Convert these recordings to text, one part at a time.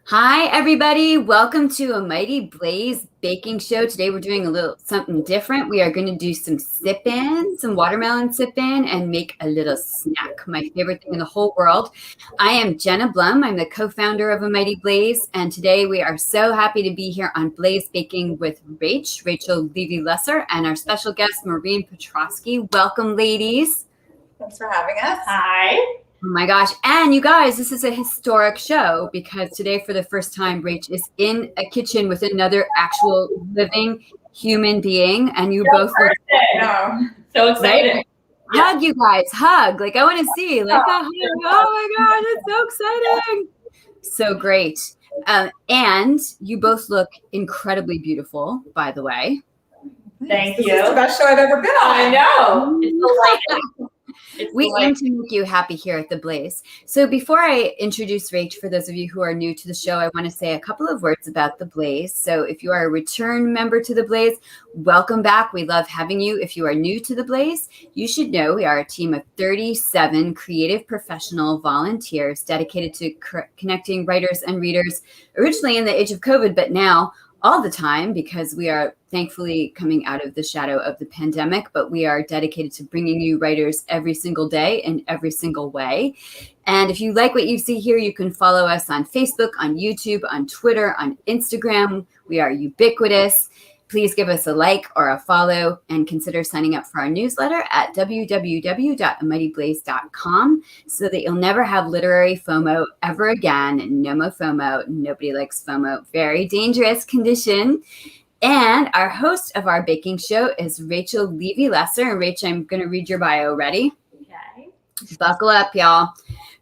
Hi, everybody. Welcome to a Mighty Blaze baking show. Today we're doing a little something different. We are going to do some sip-in, some watermelon sip-in, and make a little snack. My favorite thing in the whole world. I am Jenna Blum. I'm the co-founder of a Mighty Blaze, and today we are so happy to be here on Blaze Baking with Rachel Levy Lesser, and our special guest, Maureen Petrosky. Welcome, ladies. Thanks for having us. Hi. Oh my gosh. And you guys, this is a historic show because today, for the first time, Rach is in a kitchen with another actual living human being. And you both look so excited. Right? Yeah. Hug, you guys. Hug. Like, I want to see. Like, a hug. Oh my God. It's so exciting. So great. And you both look incredibly beautiful, by the way. Thank you. This is the best show I've ever been on. I know. It's delightful. We aim to make you happy here at The Blaze. So before I introduce Rach, for those of you who are new to the show, I want to say a couple of words about The Blaze. So if you are a return member to The Blaze, welcome back. We love having you. If you are new to The Blaze, you should know we are a team of 37 creative professional volunteers dedicated to connecting writers and readers, originally in the age of COVID, but now all the time, because we are thankfully coming out of the shadow of the pandemic, but we are dedicated to bringing you writers every single day in every single way. And if you like what you see here, you can follow us on Facebook, on YouTube, on Twitter, on Instagram. We are ubiquitous. Please give us a like or a follow and consider signing up for our newsletter at www.amightyblaze.com so that you'll never have literary FOMO ever again. No more FOMO. Nobody likes FOMO. Very dangerous condition. And our host of our baking show is Rachel Levy Lesser. And Rach, I'm going to read your bio. Ready? Okay. Buckle up, y'all.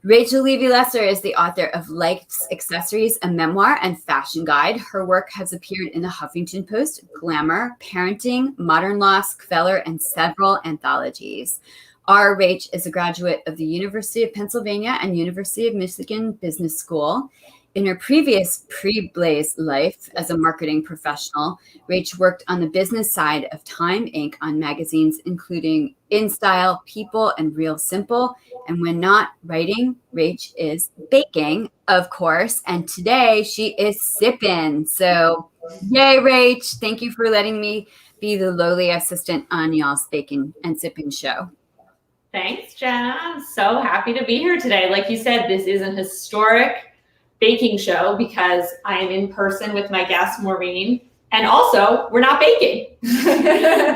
Rachel Levy Lesser is the author of Life's Accessories, a memoir and fashion guide. Her work has appeared in the Huffington Post, Glamour, Parenting, Modern Loss, Kveller, and several anthologies. Our Rach is a graduate of the University of Pennsylvania and University of Michigan Business School. In her previous pre-Blaze life as a marketing professional, Rach worked on the business side of Time Inc. on magazines including In Style, People, and Real Simple. And when not writing, Rach is baking, of course. And today she is sipping. So yay, Rach. Thank you for letting me be the lowly assistant on y'all's baking and sipping show. Thanks, Jenna. I'm so happy to be here today. Like you said, this is an historic baking show because I am in person with my guest, Maureen. And also, we're not baking.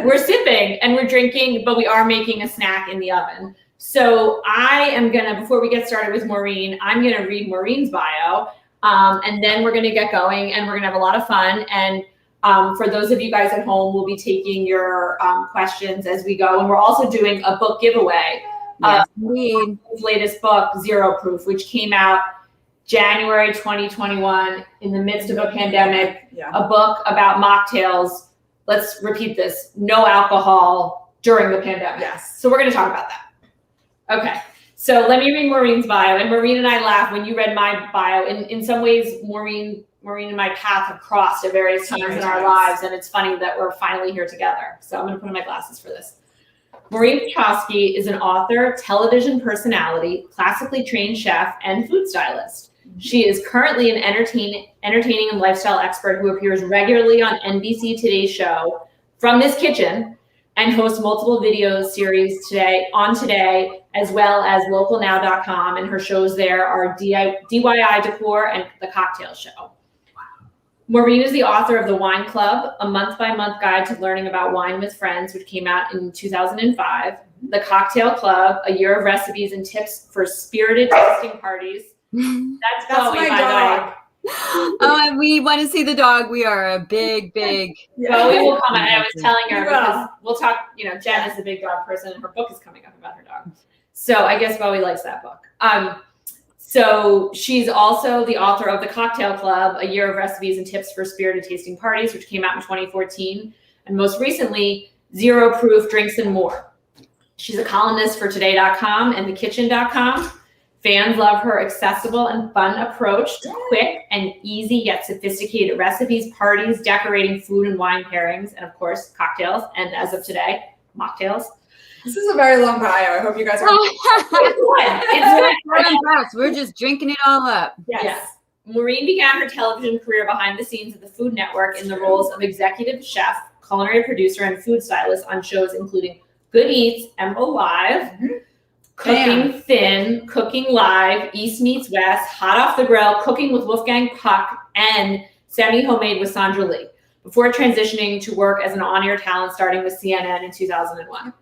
We're sipping and we're drinking, but we are making a snack in the oven. So I am going to, before we get started with Maureen, I'm going to read Maureen's bio. And then we're going to get going and we're going to have a lot of fun. And for those of you guys at home, we'll be taking your questions as we go. And we're also doing a book giveaway. Yes, his latest book, Zero Proof, which came out January 2021 in the midst of a pandemic, a book about mocktails. Let's repeat this. No alcohol during the pandemic. Yes. So we're going to talk about that. Okay. So let me read Maureen's bio. And Maureen and I laughed when you read my bio. In some ways, Maureen and my path have crossed at various times in our lives. And it's funny that we're finally here together. So I'm going to put on my glasses for this. Maureen Petrosky is an author, television personality, classically trained chef, and food stylist. She is currently an entertaining and lifestyle expert who appears regularly on NBC Today's show From This Kitchen and hosts multiple video series today, as well as localnow.com. And her shows there are DIY Decor and The Cocktail Show. Maureen is the author of The Wine Club, a month-by-month guide to learning about wine with friends, which came out in 2005. The Cocktail Club, a year of recipes and tips for spirited tasting parties. That's Bowie, my dog. Oh, and we want to see the dog. We are a big. Bowie will come. I was telling her because we'll talk. Jen is a big dog person, and her book is coming up about her dog. So I guess Bowie likes that book. So she's also the author of The Cocktail Club, a year of recipes and tips for spirited tasting parties, which came out in 2014, and most recently, Zero Proof Drinks and More. She's a columnist for Today.com and TheKitchen.com. Fans love her accessible and fun approach to quick and easy yet sophisticated recipes, parties, decorating food and wine pairings, and of course, cocktails, and as of today, mocktails. This is a very long bio. I hope you guys are. We're just drinking it all up. Yes. Maureen began her television career behind the scenes at the Food Network in the roles of executive chef, culinary producer, and food stylist on shows including Good Eats, Emerald Live, Cooking Thin, Cooking Live, East Meets West, Hot Off the Grill, Cooking with Wolfgang Puck, and Semi-Homemade with Sandra Lee, before transitioning to work as an on-air talent starting with CNN in 2001.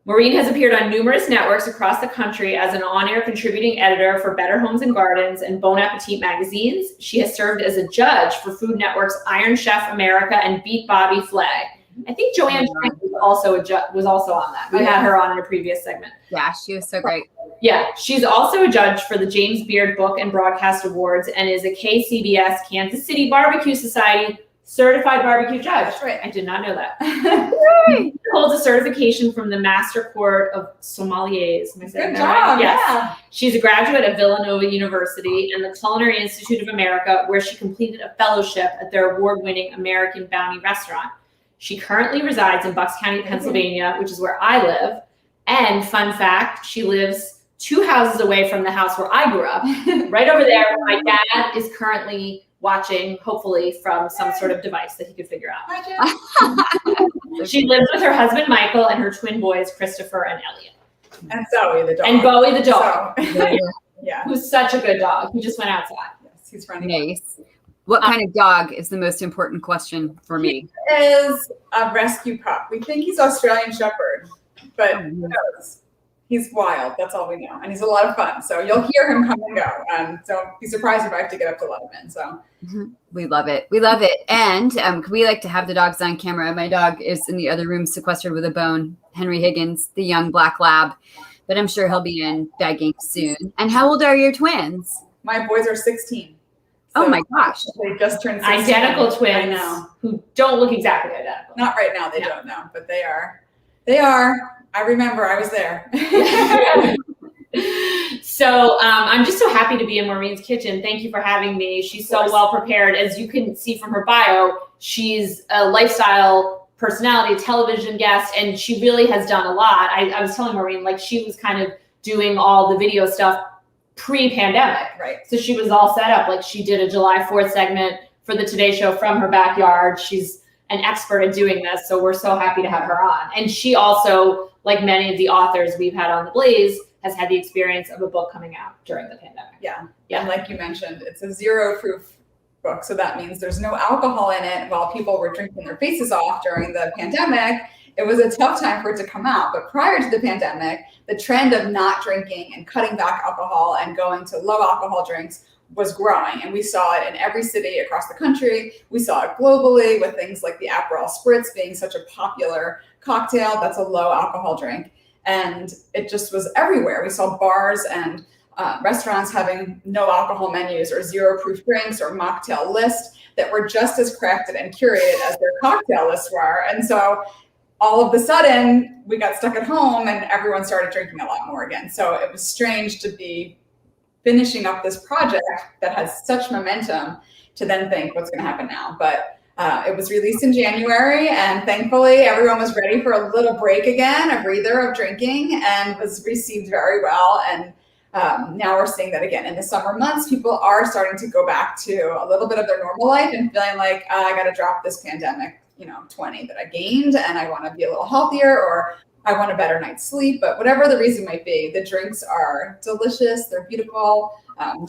Maureen has appeared on numerous networks across the country as an on-air contributing editor for Better Homes and Gardens and Bon Appetit magazines. She has served as a judge for Food Network's Iron Chef America and Beat Bobby Flay. I think Joanne was also on that. We had her on in a previous segment. Yeah, she was so great. Yeah, she's also a judge for the James Beard Book and Broadcast Awards and is a KCBS Kansas City Barbecue Society certified barbecue judge. That's right. I did not know that. She holds a certification from the Master Court of Sommeliers. Am I saying Good that right? job. Yes. Yeah. She's a graduate of Villanova University and the Culinary Institute of America, where she completed a fellowship at their award-winning American Bounty restaurant. She currently resides in Bucks County, Pennsylvania, which is where I live. And fun fact, she lives 2 houses away from the house where I grew up, right over there. My dad is currently watching, hopefully from some sort of device that he could figure out. She lives with her husband, Michael, and her twin boys, Christopher and Elliot. And Zoe, the dog. And Bowie, the dog, Yeah. who's such a good dog. He just went outside. Yes, he's running. Nice. What kind of dog is the most important question for me? He is a rescue pup. We think he's Australian Shepherd, but who knows? He's wild. That's all we know. And he's a lot of fun. So you'll hear him come and go. Don't be surprised if I have to get up to let him in. So we love it. We love it. And we like to have the dogs on camera. My dog is in the other room sequestered with a bone, Henry Higgins, the young black lab. But I'm sure he'll be in begging soon. And how old are your twins? my boys are 16. Oh my gosh. They just turned 16. Identical twins. I know. Who don't look exactly identical. Not right now, they don't know, but they are. They are. I remember I was there. So I'm just so happy to be in Maureen's kitchen. Thank you for having me. She's so well prepared. As you can see from her bio, she's a lifestyle personality, television guest, and she really has done a lot. I was telling Maureen, like, she was kind of doing all the video stuff pre-pandemic. Right. So she was all set up. Like, she did a July 4th segment for the Today Show from her backyard. She's an expert at doing this. So we're so happy to have her on. And she also, like many of the authors we've had on The Blaze, has had the experience of a book coming out during the pandemic. Yeah. Yeah. And like you mentioned, it's a zero proof book. So that means there's no alcohol in it. While people were drinking their faces off during the pandemic, it was a tough time for it to come out. But prior to the pandemic, the trend of not drinking and cutting back alcohol and going to low alcohol drinks was growing. And we saw it in every city across the country. We saw it globally with things like the Aperol Spritz being such a popular cocktail that's a low alcohol drink. And it just was everywhere. We saw bars and restaurants having no alcohol menus or zero proof drinks or mocktail lists that were just as crafted and curated as their cocktail lists were. And so all of a sudden we got stuck at home and everyone started drinking a lot more again. So it was strange to be finishing up this project that has such momentum to then think what's going to happen now. But it was released in January, and thankfully everyone was ready for a little break again, a breather of drinking, and was received very well. And now we're seeing that again in the summer months, people are starting to go back to a little bit of their normal life and feeling like, I got to drop this pandemic, 20 that I gained, and I want to be a little healthier, or I want a better night's sleep. But whatever the reason might be, the drinks are delicious. They're beautiful.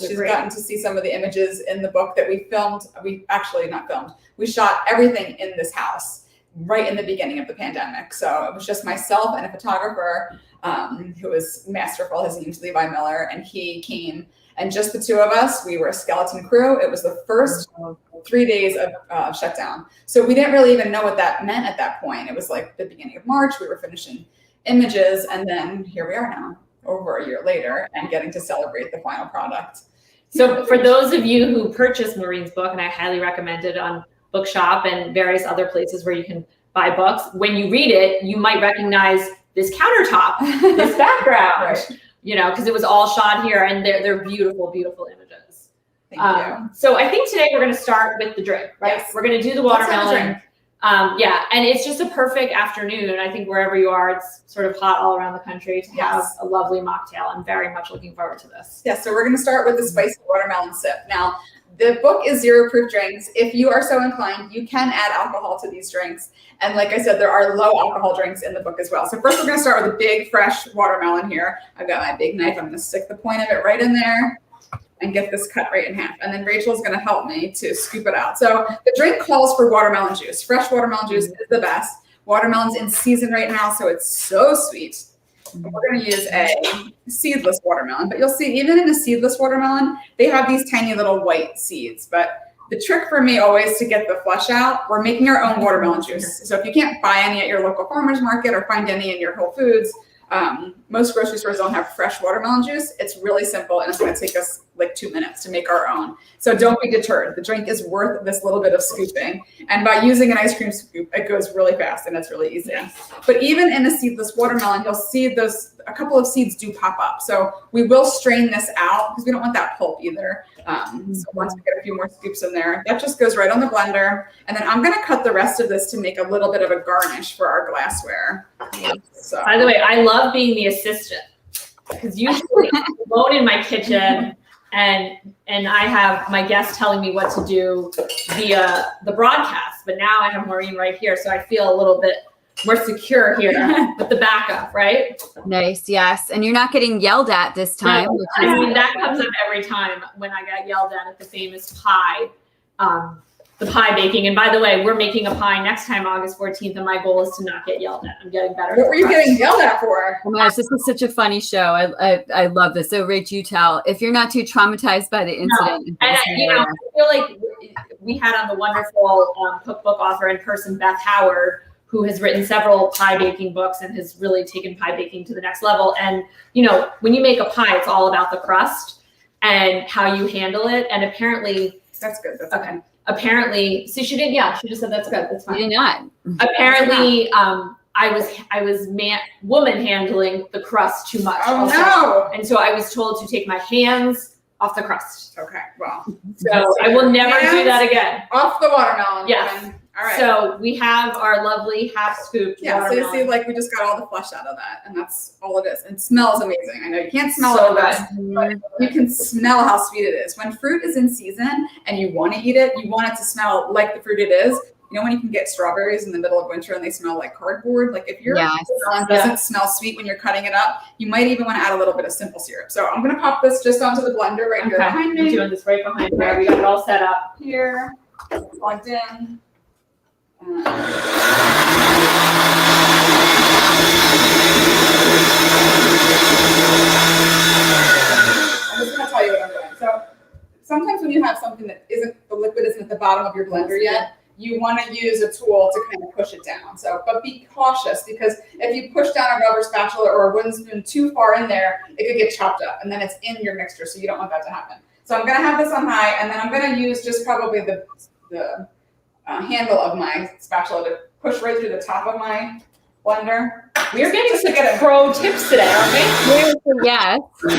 She's gotten to see some of the images in the book that we filmed. We actually not filmed. We shot everything in this house right in the beginning of the pandemic. So it was just myself and a photographer who was masterful. His name's Levi Miller, and he came, and just the two of us. We were a skeleton crew. It was the first 3 days of shutdown. So we didn't really even know what that meant at that point. It was like the beginning of March. We were finishing images, and then here we are now, over a year later, and getting to celebrate the final product. So for those of you who purchased Maureen's book, and I highly recommend it on Bookshop and various other places where you can buy books, when you read it, you might recognize this countertop, this background, Right. Because it was all shot here, and they're beautiful, beautiful images. Thank you. So I think today we're going to start with the drink, right? Yes. We're going to do the Let's have a watermelon. Yeah, and it's just a perfect afternoon. I think wherever you are, it's sort of hot all around the country to have a lovely mocktail. I'm very much looking forward to this. Yeah, so we're going to start with the spicy watermelon sip. Now, the book is Zero Proof Drinks. If you are so inclined, you can add alcohol to these drinks. And like I said, there are low alcohol drinks in the book as well. So first we're going to start with a big, fresh watermelon here. I've got my big knife. I'm going to stick the point of it right in there and get this cut right in half. And then Rachel's going to help me to scoop it out. So the drink calls for watermelon juice. Fresh watermelon juice is the best. Watermelon's in season right now, so it's so sweet. We're going to use a seedless watermelon, but you'll see even in a seedless watermelon, they have these tiny little white seeds. But the trick for me always to get the flesh out, we're making our own watermelon juice. So if you can't buy any at your local farmer's market or find any in your Whole Foods, most grocery stores don't have fresh watermelon juice. It's really simple, and it's going to take us like 2 minutes to make our own. So don't be deterred. The drink is worth this little bit of scooping. And by using an ice cream scoop, it goes really fast and it's really easy. But even in a seedless watermelon, you'll see a couple of seeds do pop up. So we will strain this out because we don't want that pulp either. So once we get a few more scoops in there, that just goes right on the blender. And then I'm going to cut the rest of this to make a little bit of a garnish for our glassware. So. By the way, I love being the assistant because usually I'm alone in my kitchen and I have my guests telling me what to do via the broadcast. But now I have Maureen right here, so I feel a little bit more secure here with the backup, right? Nice, yes. And you're not getting yelled at this time. No, I mean, that comes up every time when I got yelled at the famous pie, the pie baking. And by the way, we're making a pie next time, August 14th, and my goal is to not get yelled at. I'm getting better. What were you getting yelled at for? Oh my gosh, this is such a funny show. I love this. So, Rach, you tell if you're not too traumatized by the incident. No. And I feel like we had on the wonderful cookbook author in person, Beth Howard, who has written several pie baking books and has really taken pie baking to the next level. And, when you make a pie, it's all about the crust and how you handle it. And apparently, that's good. That's okay. Apparently, see, she did. Yeah, she just said that's good. That's fine. You did not. Apparently, I was woman handling the crust too much. Oh also. no! And so I was told to take my hands off the crust. Okay, well. So I will never do that again. Off the watermelon. Yes. Woman. All right. So we have our lovely half-scooped watermelon. So you see, like we just got all the flesh out of that, and that's all it is. It smells amazing. I know you can't smell So it, but you can smell how sweet it is. When fruit is in season and you want to eat it, you want it to smell like the fruit it is. When you can get strawberries in the middle of winter and they smell like cardboard, like if your watermelon doesn't smell sweet when you're cutting it up, you might even want to add a little bit of simple syrup. So I'm going to pop this just onto the blender right here behind me. I'm doing this right behind me. We got it all set up. Here, plugged in. I'm just going to tell you what I'm doing. So sometimes when you have something that the liquid isn't at the bottom of your blender yet, you want to use a tool to kind of push it down. But be cautious because if you push down a rubber spatula or a wooden spoon too far in there, it could get chopped up and then it's in your mixture. So you don't want that to happen. So I'm going to have this on high and then I'm going to use just probably the handle of my spatula to push right through the top of my blender. We're getting some pro tips today, aren't we? Yes. I'm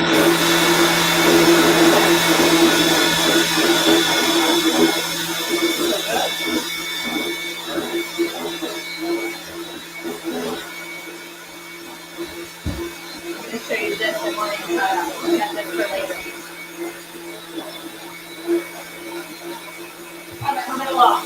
going to show you this and we're going to get this for later. I'm going to look.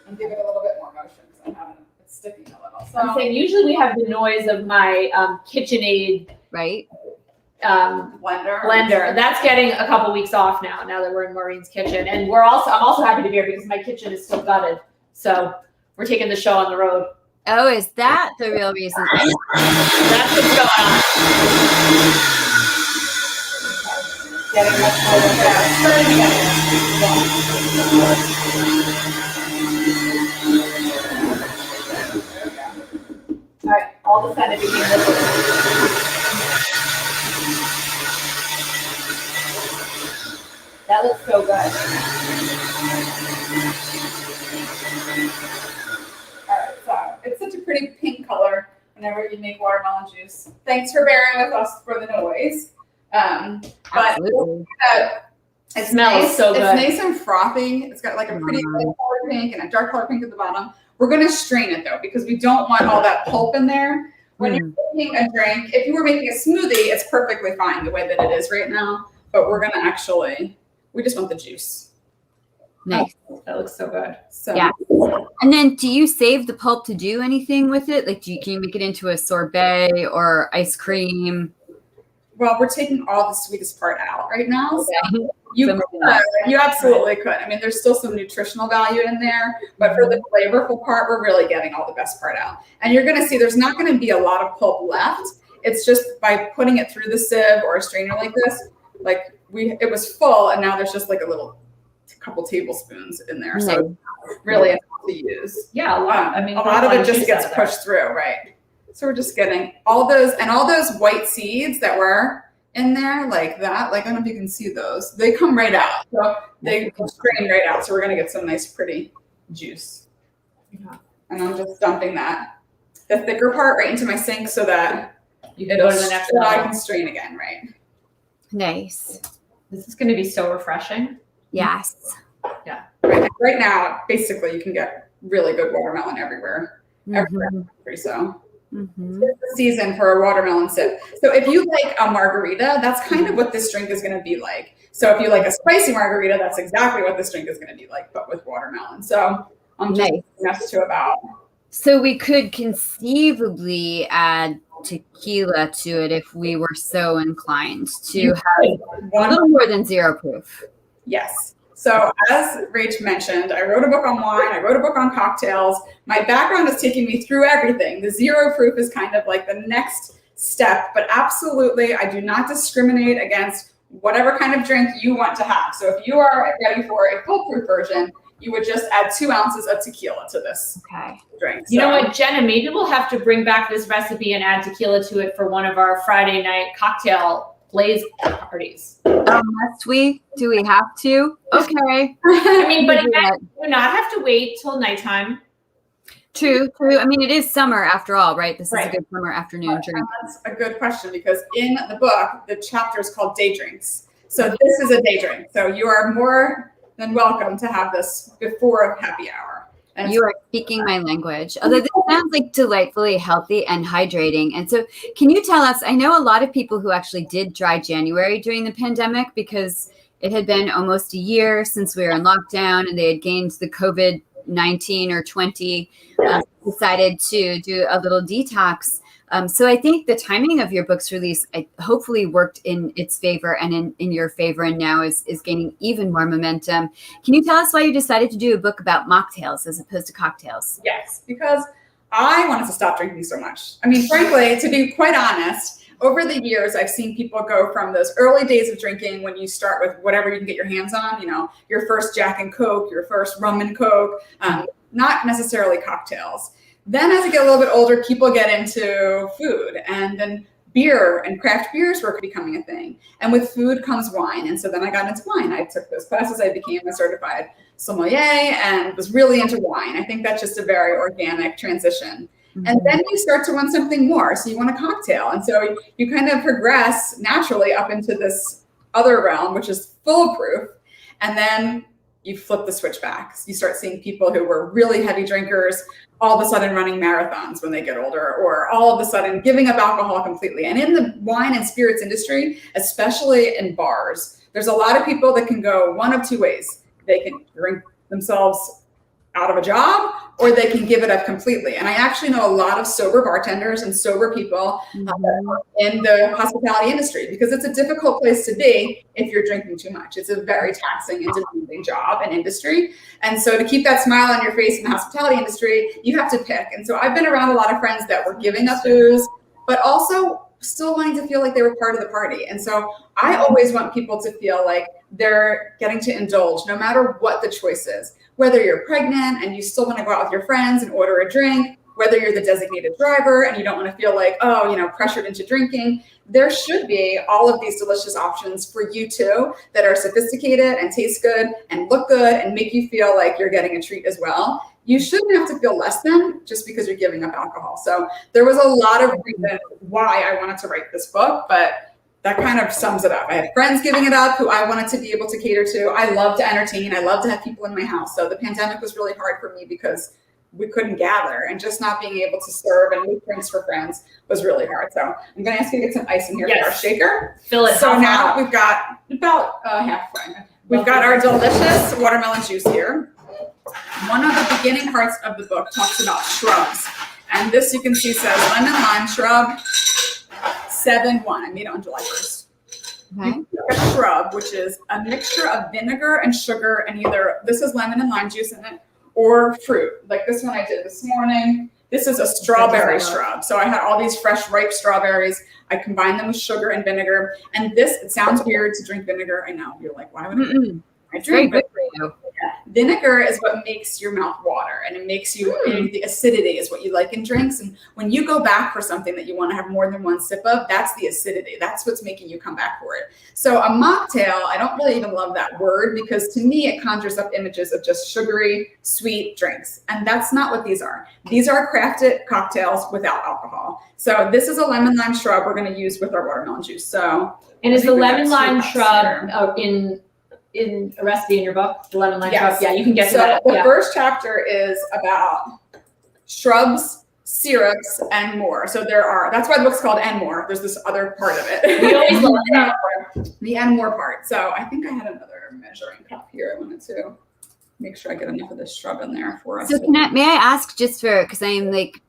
And give it a little bit more motion because it's sticking a little. So I'm saying usually we have the noise of my KitchenAid blender. That's getting a couple weeks off now that we're in Maureen's kitchen. And I'm also happy to be here because my kitchen is still gutted. So we're taking the show on the road. Oh, is that the real reason? That's what's going on. Getting much All right, all of a sudden it became liquid. That looks so good. pretty pink color whenever you make watermelon juice. Thanks for bearing with us for the noise. But it smells nice. so good. It's nice and frothy. It's got like a pretty light color pink and a dark color pink at the bottom. We're going to strain it though, because we don't want all that pulp in there. When you're making a drink, if you were making a smoothie, it's perfectly fine the way that it is right now. But we're going to we just want the juice. Nice. That looks so good. So yeah. And then do you save the pulp to do anything with it? Like, can you make it into a sorbet or ice cream? Well, we're taking all the sweetest part out right now. So you absolutely could. I mean, there's still some nutritional value in there, but for the flavorful part, we're really getting all the best part out. And you're going to see there's not going to be a lot of pulp left. It's just by putting it through the sieve or a strainer like this, like it was full, and now there's just like a couple tablespoons in there. So really enough to use. Yeah, a lot. I mean, a lot of it just gets pushed through, right? So we're just getting all those white seeds that were in there like that. Like, I don't know if you can see those. They come right out. So they strain right out. So we're going to get some nice, pretty juice. Yeah. And I'm just dumping the thicker part right into my sink so that you can go to the next level. I can strain again, right? Nice. This is going to be so refreshing. Yes. Yeah. Right now, basically, you can get really good watermelon everywhere. So. Mm-hmm. It's the season for a watermelon sip. So if you like a margarita, that's kind of what this drink is going to be like. So if you like a spicy margarita, that's exactly what this drink is going to be like, but with watermelon. So I'm just messed to about. So we could conceivably add tequila to it if we were so inclined to have a little more than 0 proof. Yes. So as Rach mentioned, I wrote a book on wine. I wrote a book on cocktails. My background is taking me through everything. The 0 proof is kind of like the next step, but absolutely, I do not discriminate against whatever kind of drink you want to have. So if you are ready for a foolproof version, you would just add 2 ounces of tequila to this drink. You know what, Jenna, maybe we'll have to bring back this recipe and add tequila to it for one of our Friday night cocktail blaze parties. Must we? Do we have to? Okay. I mean, but again, do not have to wait till nighttime. True. I mean, it is summer after all, right? This is a good summer afternoon drink. That's a good question, because in the book, the chapter is called Day Drinks. So this is a day drink. So you are more than welcome to have this before happy hour. And you are speaking my language. Although this sounds like delightfully healthy and hydrating. And so can you tell us, I know a lot of people who actually did dry January during the pandemic because it had been almost a year since we were in lockdown and they had gained the COVID-19 or 20, decided to do a little detox. So I think the timing of your book's release hopefully worked in its favor and in your favor, and now is gaining even more momentum. Can you tell us why you decided to do a book about mocktails as opposed to cocktails? Yes, because I wanted to stop drinking so much. I mean, frankly, to be quite honest, over the years, I've seen people go from those early days of drinking when you start with whatever you can get your hands on, your first Jack and Coke, your first rum and Coke, not necessarily cocktails. Then as I get a little bit older, people get into food, and then beer and craft beers were becoming a thing. And with food comes wine. And so then I got into wine. I took those classes. I became a certified sommelier and was really into wine. I think that's just a very organic transition. Mm-hmm. And then you start to want something more. So you want a cocktail. And so you kind of progress naturally up into this other realm, which is foolproof. And then you flip the switch back. You start seeing people who were really heavy drinkers all of a sudden running marathons when they get older, or all of a sudden giving up alcohol completely. And in the wine and spirits industry, especially in bars, there's a lot of people that can go one of 2 ways. They can drink themselves out of a job, or they can give it up completely. And I actually know a lot of sober bartenders and sober people in the hospitality industry, because it's a difficult place to be if you're drinking too much. It's a very taxing and demanding job and industry. And so to keep that smile on your face in the hospitality industry, you have to pick. And so I've been around a lot of friends that were giving up booze, but also still wanting to feel like they were part of the party. And so I always want people to feel like they're getting to indulge no matter what the choice is. Whether you're pregnant and you still want to go out with your friends and order a drink, whether you're the designated driver and you don't want to feel like, pressured into drinking, there should be all of these delicious options for you too that are sophisticated and taste good and look good and make you feel like you're getting a treat as well. you shouldn't have to feel less than just because you're giving up alcohol. So there was a lot of reasons why I wanted to write this book, but that kind of sums it up. I had friends giving it up who I wanted to be able to cater to. I love to entertain. I love to have people in my house. So the pandemic was really hard for me because we couldn't gather, and just not being able to serve and make drinks for friends was really hard. So I'm going to ask you to get some ice in here for our shaker. Fill it. So now we've got about halfway. We've got our delicious watermelon juice here. One of the beginning parts of the book talks about shrubs. And this you can see says lemon lime shrub 7-1. I made it on July 1st. Okay. A shrub, which is a mixture of vinegar and sugar, and either this is lemon and lime juice in it, or fruit. Like this one I did this morning. This is a strawberry shrub. So I had all these fresh, ripe strawberries. I combined them with sugar and vinegar. And this, it sounds weird to drink vinegar. I know. You're like, why would I drink good for you. Vinegar is what makes your mouth water, and it makes you, the acidity is what you like in drinks. And when you go back for something that you want to have more than one sip of, that's the acidity. That's what's making you come back for it. So a mocktail, I don't really even love that word, because to me, it conjures up images of just sugary, sweet drinks. And that's not what these are. These are crafted cocktails without alcohol. So this is a lemon lime shrub we're going to use with our watermelon juice. So, and is the lemon lime shrub in a recipe in your book, the lemon lime shrub? Yeah, you can get to that. So the first chapter is about shrubs, syrups, and more. So that's why the book's called And More. There's this other part of it. We always love that. The And More part. So I think I had another measuring cup here. I wanted to make sure I get enough of this shrub in there for us. So may I ask, just because I'm like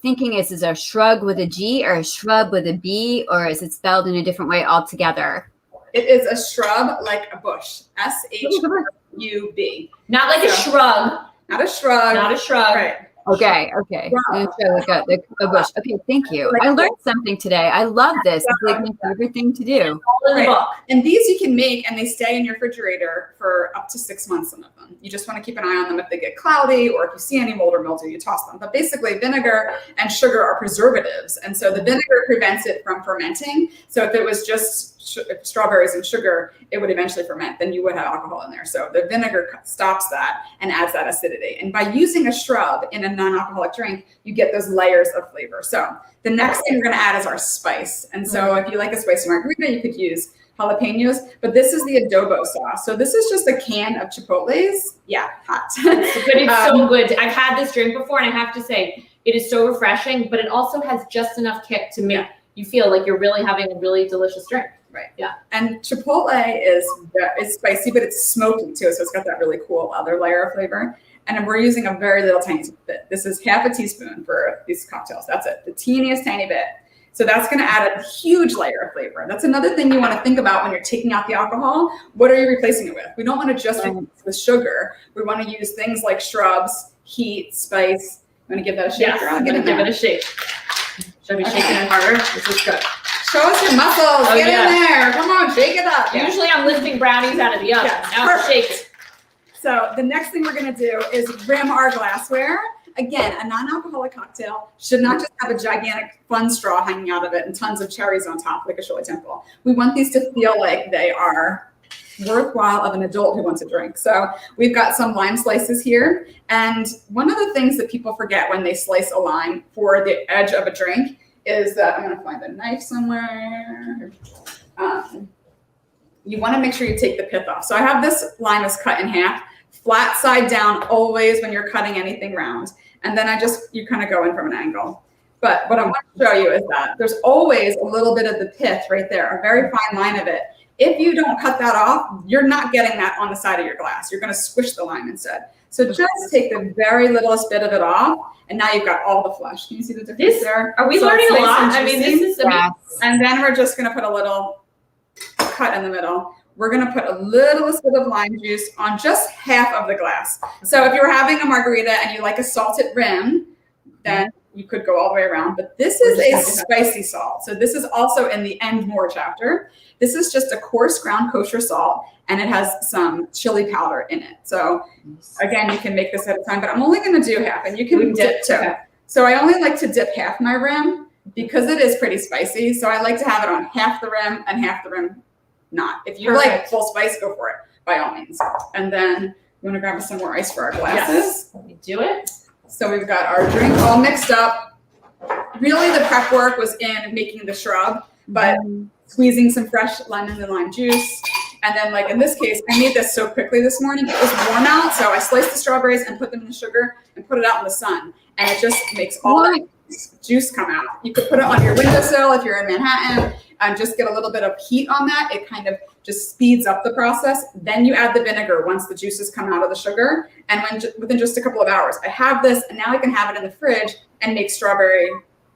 thinking, is a shrub with a G or a shrub with a B, or is it spelled in a different way altogether? It is a shrub like a bush. SHRUB. Not like a shrub. Not a shrub. Not a shrub. Right. Okay. Like a bush. Okay, thank you. I learned something today. I love this. It's like my favorite thing to do. Right. And these you can make, and they stay in your refrigerator for up to 6 months, some of them. You just want to keep an eye on them. If they get cloudy, or if you see any mold or mildew, you toss them. But basically, vinegar and sugar are preservatives. And so the vinegar prevents it from fermenting. So if it was just strawberries and sugar, it would eventually ferment. Then you would have alcohol in there. So the vinegar stops that and adds that acidity. And by using a shrub in a non-alcoholic drink, you get those layers of flavor. So the next thing we're going to add is our spice. And so if you like a spicy margarita, you could use jalapenos, but this is the adobo sauce. So this is just a can of chipotles. Yeah, hot. But it's so good. I've had this drink before, and I have to say, it is so refreshing, but it also has just enough kick to make you feel like you're really having a really delicious drink. Right. Yeah. And chipotle is spicy, but it's smoky too. So it's got that really cool other layer of flavor. And we're using a very little tiny bit. This is half a teaspoon for these cocktails. That's it. The teeniest tiny bit. So that's going to add a huge layer of flavor. That's another thing you want to think about when you're taking out the alcohol. What are you replacing it with? We don't want to just replace it with sugar. We want to use things like shrubs, heat, spice. You want to give that a shake? Yes, I'm going to give it a shake. Should I be shaking it harder? This is good. Show us your muscles. Get in there. Come on, shake it up. Usually I'm lifting brownies out of the oven. Now I'm shaking. So the next thing we're going to do is rim our glassware. Again, a non-alcoholic cocktail should not just have a gigantic fun straw hanging out of it and tons of cherries on top like a Shirley Temple. We want these to feel like they are worthwhile of an adult who wants a drink. So we've got some lime slices here. And one of the things that people forget when they slice a lime for the edge of a drink is that, I'm going to find a knife somewhere. You want to make sure you take the pith off. So I have this lime is cut in half, flat side down always when you're cutting anything round. And then you kind of go in from an angle. But what I want to show you is that there's always a little bit of the pith right there, a very fine line of it. If you don't cut that off, you're not getting that on the side of your glass. You're going to squish the lime instead. So just take the very littlest bit of it off, and now you've got all the flesh. Can you see the difference there? Are we learning a lot? I mean, this is and then we're just going to put a little cut in the middle. We're going to put a littlest bit of lime juice on just half of the glass. So if you're having a margarita and you like a salted rim, then you could go all the way around. But this is a spicy salt. So this is also in the And More chapter. This is just a coarse ground kosher salt, and it has some chili powder in it. So again, you can make this at a time, but I'm only going to do half, and you can dip too. Okay. So I only like to dip half my rim because it is pretty spicy. So I like to have it on half the rim and half the rim not. If you like full spice, go for it by all means. And then you want to grab us some more ice for our glasses. Yes. Let me do it. So we've got our drink all mixed up. Really, the prep work was in making the shrub, but squeezing some fresh lemon and lime juice. And then, like in this case, I made this so quickly this morning. It was warm out, so I sliced the strawberries and put them in the sugar and put it out in the sun. And it just makes all that juice come out. You could put it on your windowsill if you're in Manhattan and just get a little bit of heat on that. It kind of just speeds up the process. Then you add the vinegar once the juices come out of the sugar. And within just a couple of hours, I have this, and now I can have it in the fridge and make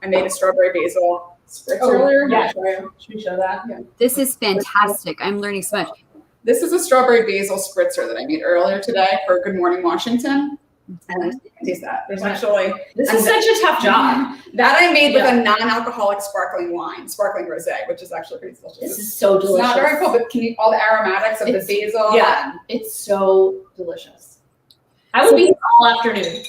I made a strawberry basil spritz earlier. Yeah, should we show that? Yeah. This is fantastic. I'm learning so much. This is a strawberry basil spritzer that I made earlier today for Good Morning Washington. And you can taste that. There's actually this is such a tough job. That I made with a non-alcoholic sparkling wine, sparkling rosé, which is actually pretty delicious. This is so delicious. It's not very cool, but can you all the aromatics of the basil? Yeah, it's so delicious. I would be all afternoon.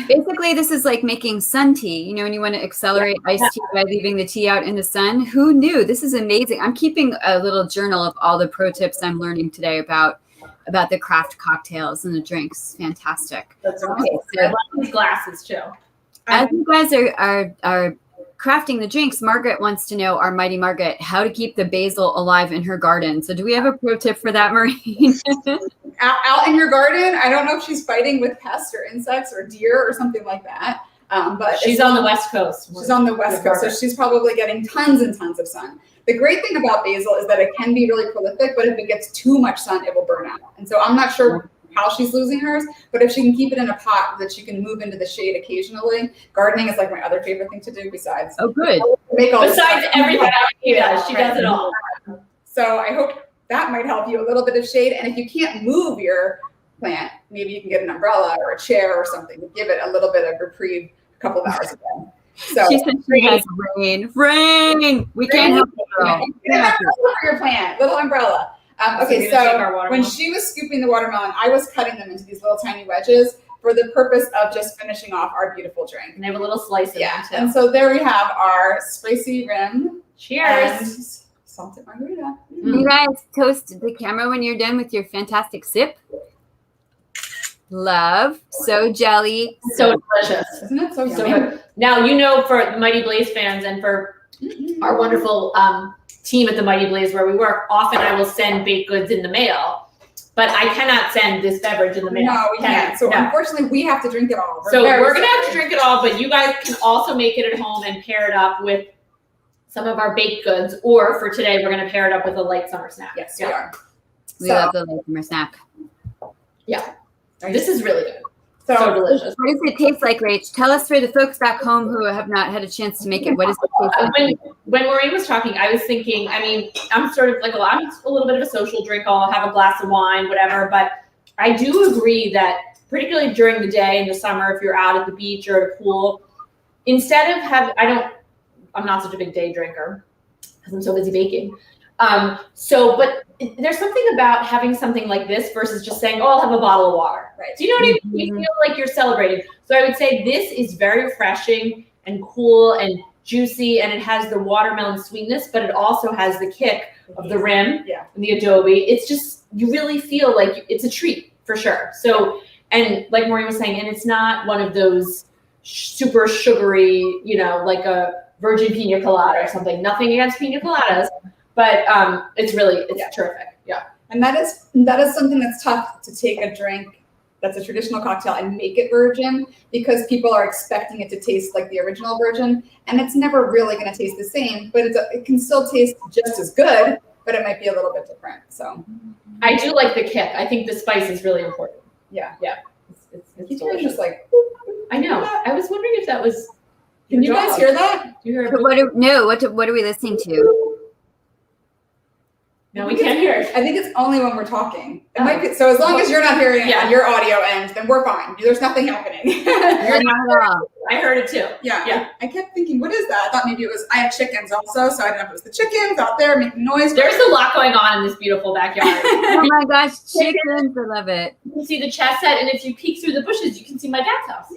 Basically, this is like making sun tea, you know, when you want to accelerate iced tea by leaving the tea out in the sun. Who knew? This is amazing. I'm keeping a little journal of all the pro tips I'm learning today about the craft cocktails and the drinks. Fantastic. That's okay. So I love these glasses too. As you guys are crafting the drinks, Margaret wants to know, our mighty Margaret, how to keep the basil alive in her garden. So do we have a pro tip for that, Maureen? Out in your garden, I don't know if she's fighting with pests or insects or deer or something like that. But she's on the West Coast. She's on the West Coast, so she's probably getting tons and tons of sun. The great thing about basil is that it can be really prolific, but if it gets too much sun, it will burn out. And so I'm not sure how she's losing hers, but if she can keep it in a pot that she can move into the shade occasionally, gardening is like my other favorite thing to do besides. Oh, good. Besides everything she does, she does it all. So I hope that might help you a little bit of shade. And if you can't move your plant, maybe you can get an umbrella or a chair or something to give it a little bit of reprieve a couple of hours ago. So she said she has rain. We can't help you, girl. Get an umbrella for your plant, little umbrella. Okay, so when she was scooping the watermelon, I was cutting them into these little tiny wedges for the purpose of just finishing off our beautiful drink. And they have a little slice in them too. And so there we have our spicy rim. Cheers. Salted margarita. You guys toast the camera when you're done with your fantastic sip. Love. So jelly. So delicious. Isn't it so yummy? So now, you know, for the Mighty Blaze fans and for our wonderful team at the Mighty Blaze where we work, often I will send baked goods in the mail, but I cannot send this beverage in the mail. No, we can't. So unfortunately, we have to drink it all. So we're going to have to drink it all, but you guys can also make it at home and pair it up with some of our baked goods, or for today, we're going to pair it up with a light summer snack. Yes, we are. We love the light summer snack. Yeah. This is really good. So delicious. What does it taste like, Rach? Tell us, for the folks back home who have not had a chance to make it, what does it taste like? When Maureen was talking, I was thinking, I mean, I'm sort of like I'm a little bit of a social drink. I'll have a glass of wine, whatever. But I do agree that particularly during the day in the summer, if you're out at the beach or at a pool, instead of I'm not such a big day drinker because I'm so busy baking. But there's something about having something like this versus just saying, oh, I'll have a bottle of water. Right. Do you know what I mean? You feel like you're celebrating. So I would say this is very refreshing and cool and juicy, and it has the watermelon sweetness, but it also has the kick of the rim and the adobe. It's just, you really feel like it's a treat for sure. So, and like Maureen was saying, and it's not one of those super sugary, like a virgin pina colada or something. Nothing against pina coladas, but it's terrific. Yeah. And that is something that's tough, to take a drink that's a traditional cocktail and make it virgin, because people are expecting it to taste like the original version, and it's never really going to taste the same, but it can still taste just as good, but it might be a little bit different. So I do like the kick. I think the spice is really important. Yeah. It's delicious. I know. I was wondering if that was. Can you guys hear that? Do you hear what are we listening to? No, we can't hear it. I think it's only when we're talking. It might be, so as long as you're not hearing it on your audio end, then we're fine. There's nothing happening. I heard it too. Yeah. I kept thinking, what is that? I thought maybe it was, I have chickens also, so I don't know if it was the chickens out there making noise. There's a lot going on in this beautiful backyard. Oh my gosh, chickens, I love it. You can see the chess set, and if you peek through the bushes, you can see my dad's house.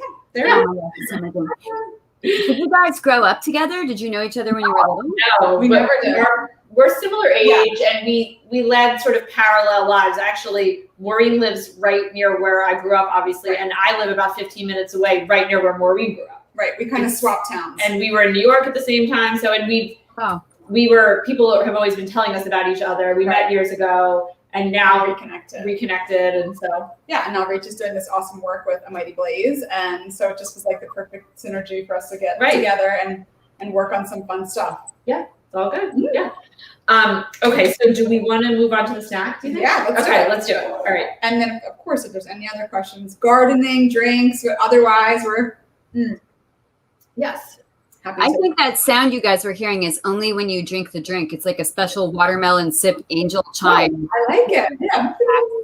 Did you guys grow up together? Did you know each other when you were little? No, we never did. We're similar age, and we led sort of parallel lives. Actually, Maureen lives right near where I grew up, obviously, and I live about 15 minutes away, right near where Maureen grew up. Right, we kind of swapped towns. And we were in New York at the same time, so, and people have always been telling us about each other. We met years ago, and now reconnected, and so. Yeah, and now Rach is doing this awesome work with A Mighty Blaze, and so it just was like the perfect synergy for us to get together and work on some fun stuff. Yeah, it's all good. Yeah. Okay, so do we want to move on to the snack, do you think? Yeah, let's do it. All right. And then, of course, if there's any other questions, gardening, drinks, otherwise, we're... Yes. I think that sound you guys were hearing is only when you drink the drink. It's like a special watermelon sip angel chime. Oh, I like it. Yeah.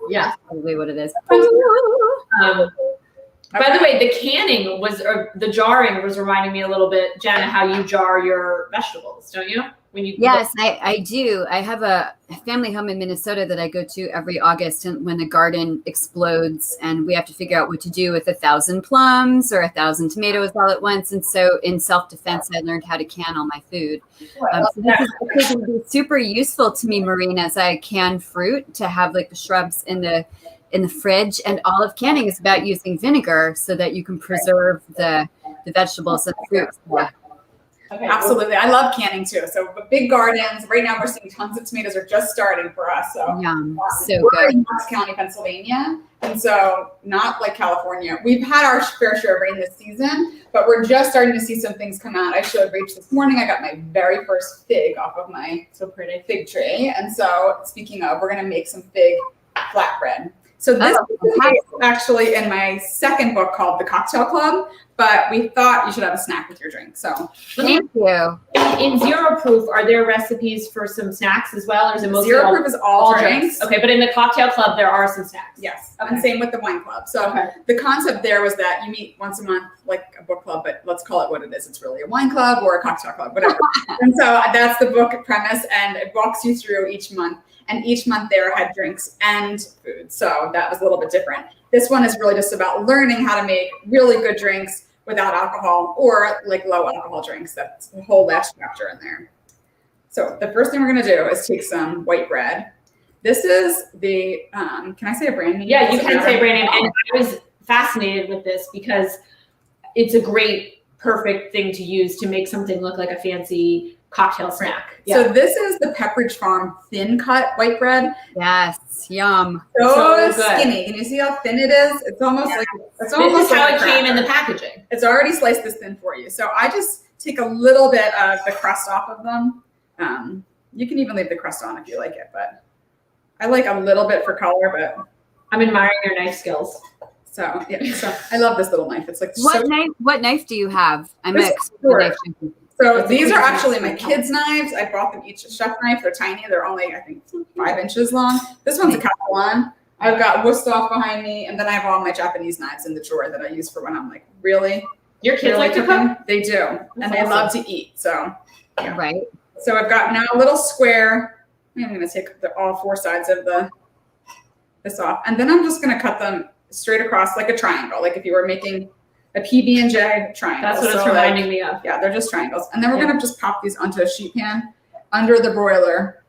Yeah. That's probably what it is. By the way, the canning or the jarring was reminding me a little bit, Jenna, how you jar your vegetables, don't you? Yes, I do. I have a family home in Minnesota that I go to every August, and when the garden explodes and we have to figure out what to do with 1,000 plums or 1,000 tomatoes all at once. And so in self-defense, I learned how to can all my food. So this is going to be super useful to me, Maureen, as I can fruit, to have like the shrubs in the fridge. And all of canning is about using vinegar so that you can preserve the vegetables and the fruits. Okay, absolutely. I love canning too. So big gardens. Right now we're seeing tons of tomatoes are just starting for us. So yum. We're in Knox County, Pennsylvania. And so not like California. We've had our fair share of rain this season, but we're just starting to see some things come out. I showed Rach this morning. I got my very first fig off of my fig tree. And so speaking of, we're going to make some fig flatbread. So this is actually in my second book called The Cocktail Club, but we thought you should have a snack with your drink. So thank you. In Zero Proof, are there recipes for some snacks as well, or is it mostly Zero Proof is all drinks? Okay, but in the Cocktail Club, there are some snacks. Yes, and same with the Wine Club. So the concept there was that you meet once a month, like a book club, but let's call it what it is. It's really a wine club or a cocktail club, whatever. And so that's the book premise, and it walks you through each month. And each month there had drinks and food. So that was a little bit different. This one is really just about learning how to make really good drinks without alcohol or like low alcohol drinks. That's the whole last chapter in there. So the first thing we're going to do is take some white bread. This is the, can I say a brand name? Yeah, you can say brand name. And I was fascinated with this because it's a great, perfect thing to use to make something look like a fancy cocktail snack. Yeah. So this is the Pepperidge Farm thin cut white bread. Yes, yum. So skinny. Can you see how thin it is? It's almost like this is how it came in the packaging. It's already sliced this thin for you. So I just take a little bit of the crust off of them. You can even leave the crust on if you like it, but I like a little bit for color. But I'm admiring your knife skills. So yeah, so I love this little knife. It's like what knife do you have? I'm an expert. So these are actually my kids' knives. I bought them each a chef knife. They're tiny. They're only, I think, 5 inches long. This one's a Cal one. I've got Wusthof behind me, and then I have all my Japanese knives in the drawer that I use for when I'm like, really? Your kids like to cook? They do, and they love to eat. So, yeah. Right. So I've got now a little square. I'm going to take all 4 sides of this off, and then I'm just going to cut them straight across like a triangle, like if you were making a PB&J triangle. That's what it's reminding me of. Yeah, they're just triangles. And then we're going to just pop these onto a sheet pan under the broiler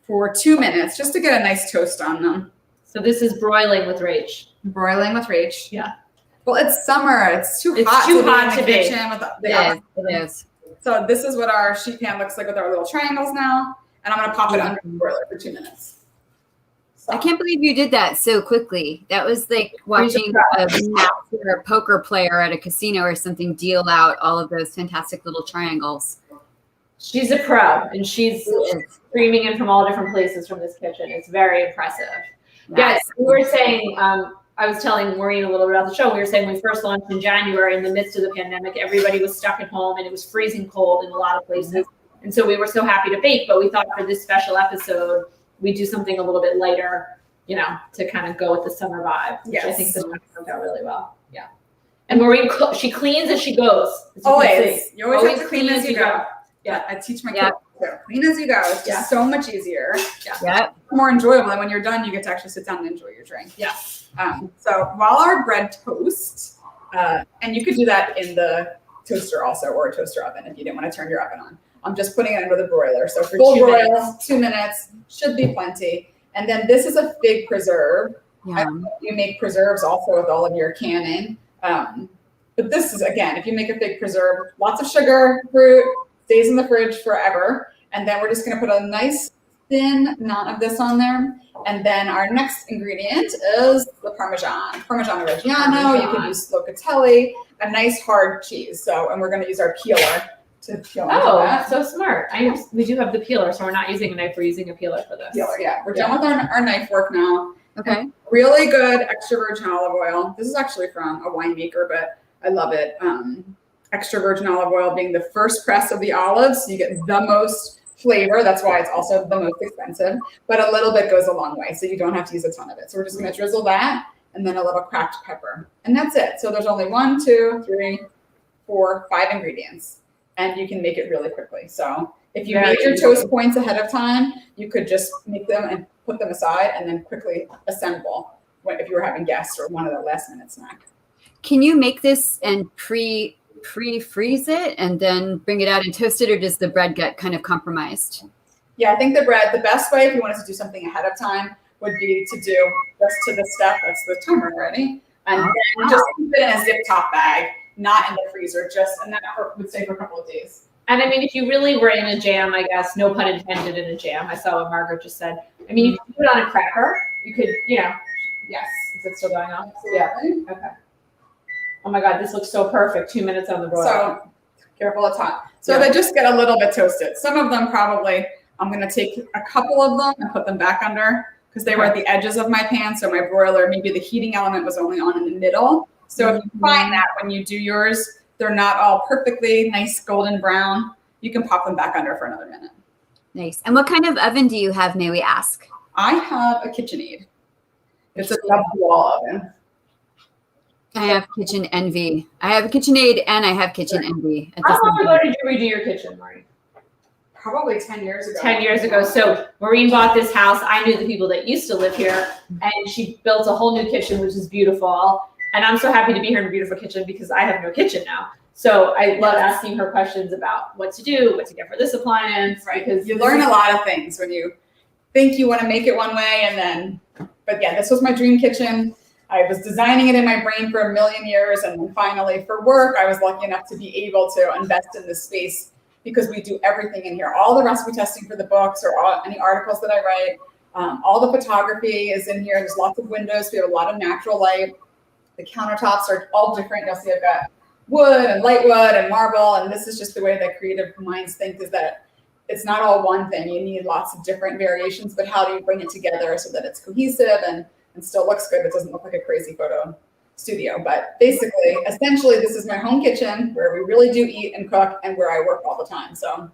for 2 minutes just to get a nice toast on them. So this is broiling with Rach. Broiling with Rach. Yeah. Well, it's summer. It's too hot to be in the kitchen with the oven. It is. So this is what our sheet pan looks like with our little triangles now. And I'm going to pop it under the broiler for 2 minutes. I can't believe you did that so quickly. That was like watching a master poker player at a casino or something deal out all of those fantastic little triangles. She's a pro, and she's streaming in from all different places from this kitchen. It's very impressive. Yes, we were saying, I was telling Maureen a little bit about the show. We were saying when we first launched in January in the midst of the pandemic, everybody was stuck at home and it was freezing cold in a lot of places. And so we were so happy to bake, but we thought for this special episode, we do something a little bit lighter, you know, to kind of go with the summer vibe, which I think this worked out really well. Yeah. And Maureen, she cleans as she goes. Always. You always have to clean as you go. Yeah. I teach my kids to clean as you go. It's just so much easier. Yeah. More enjoyable. And when you're done, you get to actually sit down and enjoy your drink. Yeah. So while our bread toasts, and you could do that in the toaster also, or a toaster oven if you didn't want to turn your oven on. I'm just putting it under the broiler. So for full broil, 2 minutes should be plenty. And then this is a fig preserve. Yum. You make preserves also with all of your canning. But this is, again, if you make a fig preserve, lots of sugar, fruit, stays in the fridge forever. And then we're just going to put a nice thin amount of this on there. And then our next ingredient is the Parmesan Reggiano. You can use Locatelli, a nice hard cheese. So, and we're going to use our peeler to peel that. So smart. We do have the peeler, so we're not using a knife. We're using a peeler for this. Peeler, yeah. We're done with our knife work now. Okay. And really good extra virgin olive oil. This is actually from a winemaker, but I love it. Extra virgin olive oil being the first press of the olives, so you get the most flavor. That's why it's also the most expensive, but a little bit goes a long way, so you don't have to use a ton of it. So we're just going to drizzle that and then a little cracked pepper, and that's it. So there's only 1, 2, 3, 4, 5 ingredients, and you can make it really quickly. So if you made your toast points ahead of time, you could just make them and put them aside and then quickly assemble if you were having guests or one of the last minute snack. Can you make this and pre-freeze it and then bring it out and toast it, or does the bread get kind of compromised? Yeah, I think the bread, the best way if you wanted to do something ahead of time would be to do just to the step, that's the timer already, and then just keep it in a zip top bag, not in the freezer, and that would stay for a couple of days. And I mean, if you really were in a jam, I guess, no pun intended in a jam, I saw what Margaret just said. I mean, you could put it on a cracker. You could, yes. Is it still going on? Yeah. Okay. Oh my God, this looks so perfect. 2 minutes on the broiler. So careful, it's hot. So they just get a little bit toasted. Some of them probably, I'm going to take a couple of them and put them back under because they were at the edges of my pan. So my broiler, maybe the heating element was only on in the middle. So if you find that when you do yours, they're not all perfectly nice golden brown, you can pop them back under for another minute. Nice. And what kind of oven do you have, may we ask? I have a KitchenAid. It's a double wall oven. I have Kitchen Envy. I have a KitchenAid and I have Kitchen Envy. How long ago did you redo your kitchen, Maureen? Probably 10 years ago. 10 years ago. So Maureen bought this house. I knew the people that used to live here, and she built a whole new kitchen, which is beautiful. And I'm so happy to be here in a beautiful kitchen because I have no kitchen now. So I love asking her questions about what to do, what to get for this appliance. Right. Because you learn a lot of things when you think you want to make it one way but yeah, this was my dream kitchen. I was designing it in my brain for a million years. And then finally for work, I was lucky enough to be able to invest in this space because we do everything in here. All the recipe testing for the books or any articles that I write, all the photography is in here. There's lots of windows. We have a lot of natural light. The countertops are all different. You'll see I've got wood and light wood and marble. And this is just the way that creative minds think, is that it's not all one thing. You need lots of different variations, but how do you bring it together so that it's cohesive and still looks good, but doesn't look like a crazy photo studio. But basically, essentially, this is my home kitchen where we really do eat and cook and where I work all the time. So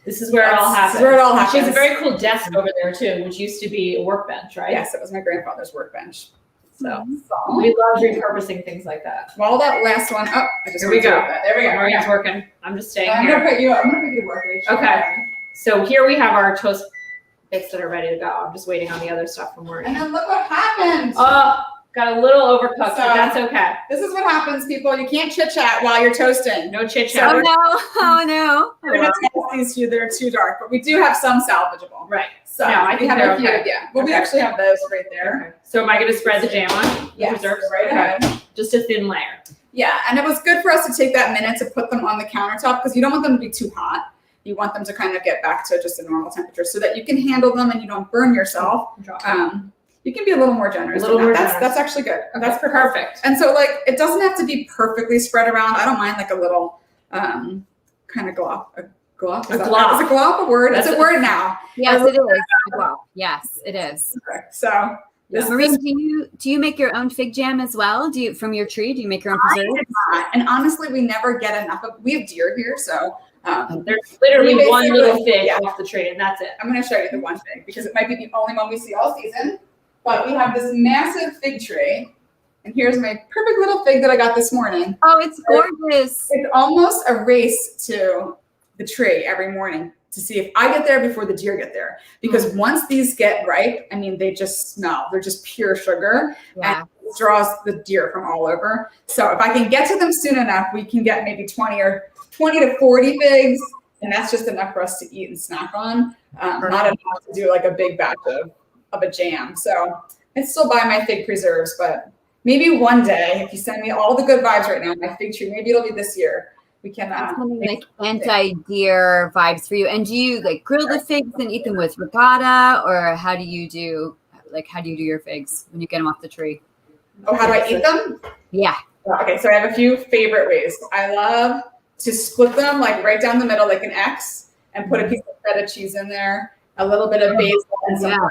this is where it all happens. This is where it all happens. She has a very cool desk over there too, which used to be a workbench, right? Yes, it was my grandfather's workbench. So we love repurposing things like that. Well, that last one. Oh, there we go. There we go. Maureen's working. I'm just staying I'm here. gonna put you to work, Rachel. Okay. So here we have our toast bits that are ready to go. I'm just waiting on the other stuff from Maureen. And then look what happened. Oh, got a little overcooked, but that's okay. This is what happens, people. You can't chit chat while you're toasting. No chit chat. Oh no! Oh no! We're gonna test these few that are too dark, but we do have some salvageable. Right. So no, I think have they're a few. okay. Yeah. Well, we actually have those right there. Okay. So am I going to spread the jam on? Yes. Preserves? Right ahead. Just a thin layer. Yeah, and it was good for us to take that minute to put them on the countertop because you don't want them to be too hot. You want them to kind of get back to just a normal temperature so that you can handle them and you don't burn yourself. You can be a little more generous. That's actually good. Okay. That's perfect. And so it doesn't have to be perfectly spread around. I don't mind a little kind of glop. A glop? Is a glop a word? It's a word now. Yes, it is. Yes, it is. Okay. So Maureen, do you make your own fig jam as well? From your tree? Do you make your own preserves? And honestly, we never get enough of. We have deer here, so there's literally one little fig off the tree, and that's it. I'm going to show you the one fig because it might be the only one we see all season. But we have this massive fig tree, and here's my perfect little fig that I got this morning. Oh, it's gorgeous! It's almost a race to the tree every morning to see if I get there before the deer get there. Because once these get ripe, I mean, they just smell. They're just pure sugar. Yeah. And it draws the deer from all over. So if I can get to them soon enough, we can get maybe 20 to 40 figs. And that's just enough for us to eat and snack on. Not enough to do a big batch of a jam. So I still buy my fig preserves, but maybe one day, if you send me all the good vibes right now, my fig tree, maybe it'll be this year. We can something like anti-deer vibes for you. And do you like grill the figs and eat them with ricotta, or how do you do your figs when you get them off the tree? Oh, how do I eat them? Yeah. Okay, so I have a few favorite ways. I love to split them like right down the middle, like an X, and put a piece of feta cheese in there, a little bit of basil, and some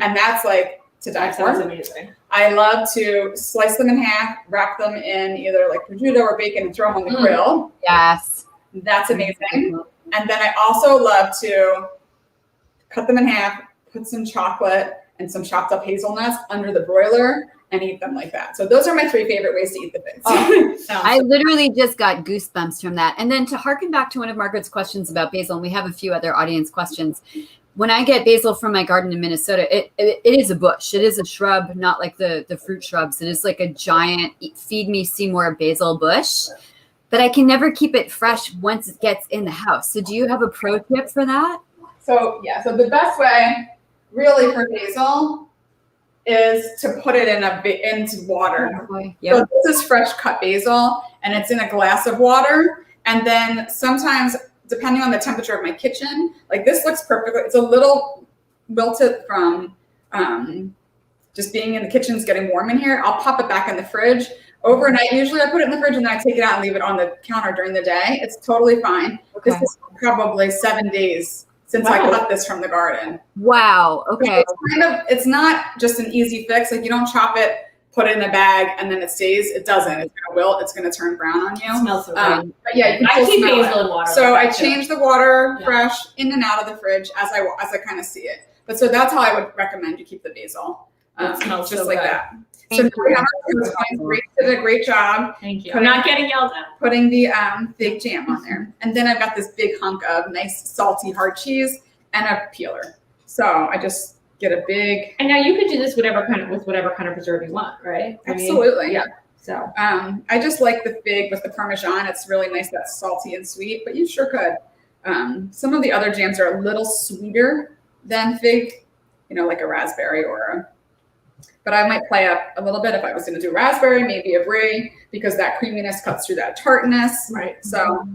and that's like to die for. Sounds amazing. I love to slice them in half, wrap them in either like prosciutto or bacon, and throw them on the grill. Yes. That's amazing. And then I also love to cut them in half, put some chocolate and some chopped up hazelnuts under the broiler and eat them like that. So those are my 3 favorite ways to eat the figs. I literally just got goosebumps from that. And then to harken back to one of Margaret's questions about basil, and we have a few other audience questions. When I get basil from my garden in Minnesota, it is a bush. It is a shrub, not like the fruit shrubs. It is like a giant feed me Seymour basil bush, but I can never keep it fresh once it gets in the house. So do you have a pro tip for that? So the best way really for basil is to put it into water. Yep. So this is fresh cut basil and it's in a glass of water. And then sometimes, depending on the temperature of my kitchen, like this looks perfect. It's a little wilted from just being in the kitchen's getting warm in here. I'll pop it back in the fridge overnight. Usually I put it in the fridge and then I take it out and leave it on the counter during the day. It's totally fine. Okay. This is probably 7 days since I cut this from the garden. Wow. Okay. So it's not just an easy fix. Like you don't chop it, put it in a bag, and then it stays. It doesn't. It's gonna wilt. It's gonna turn brown on you. It smells so good. But yeah, you can I still keep smell basil it. in water. So I change the water fresh in and out of the fridge as I kind of see it. But so that's how I would recommend you keep the basil. It smells just so like good. that. So we have our toast coins. Rach did a great job. Thank you. I'm not getting yelled at. Putting the fig jam on there, and then I've got this big hunk of nice salty hard cheese and a peeler. So I just get a big. And now you could do this with whatever kind of preserve you want, right? Absolutely. Yeah. So I just like the fig with the Parmesan. It's really nice. That's salty and sweet, but you sure could. Some of the other jams are a little sweeter than fig, like a raspberry but I might play up a little bit if I was going to do raspberry, maybe a brie, because that creaminess cuts through that tartness. Right. So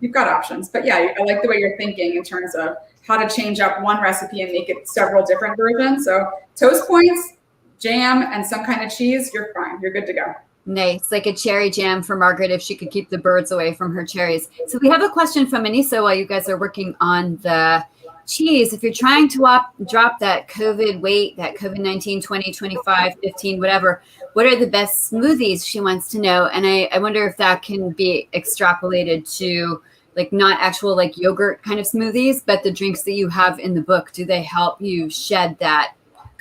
you've got options. But yeah, I like the way you're thinking in terms of how to change up one recipe and make it several different versions. So toast points, jam, and some kind of cheese, you're fine. You're good to go. Nice, like a cherry jam for Margaret if she could keep the birds away from her cherries. So we have a question from Anissa while you guys are working on the cheese. If you're trying to drop that COVID weight, that COVID-19, 20, 25, 15, whatever, what are the best smoothies? She wants to know. And I wonder if that can be extrapolated to like not actual like yogurt kind of smoothies, but the drinks that you have in the book. Do they help you shed that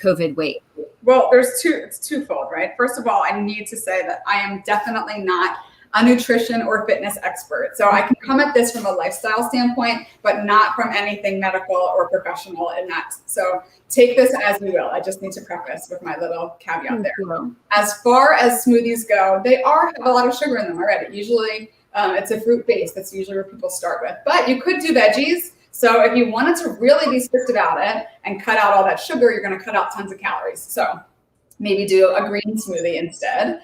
COVID weight? Well, it's twofold, right? First of all, I need to say that I am definitely not a nutrition or fitness expert. So I can come at this from a lifestyle standpoint, but not from anything medical or professional in that. So take this as you will. I just need to preface with my little caveat there. As far as smoothies go, they have a lot of sugar in them already. Usually it's a fruit base. That's usually where people start with. But you could do veggies. So if you wanted to really be strict about it and cut out all that sugar, you're going to cut out tons of calories. So maybe do a green smoothie instead.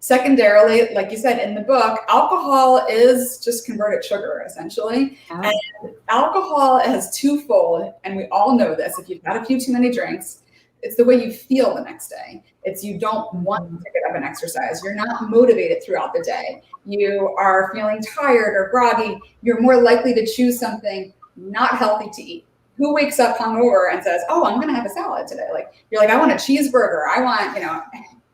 Secondarily, like you said in the book, alcohol is just converted sugar, essentially. Oh. And alcohol has twofold, and we all know this. If you've had a few too many drinks, it's the way you feel the next day. It's you don't want to get up and exercise. You're not motivated throughout the day. You are feeling tired or groggy. You're more likely to choose something not healthy to eat. Who wakes up hungover and says, "Oh, I'm going to have a salad today"? Like you're like, "I want a cheeseburger. I want,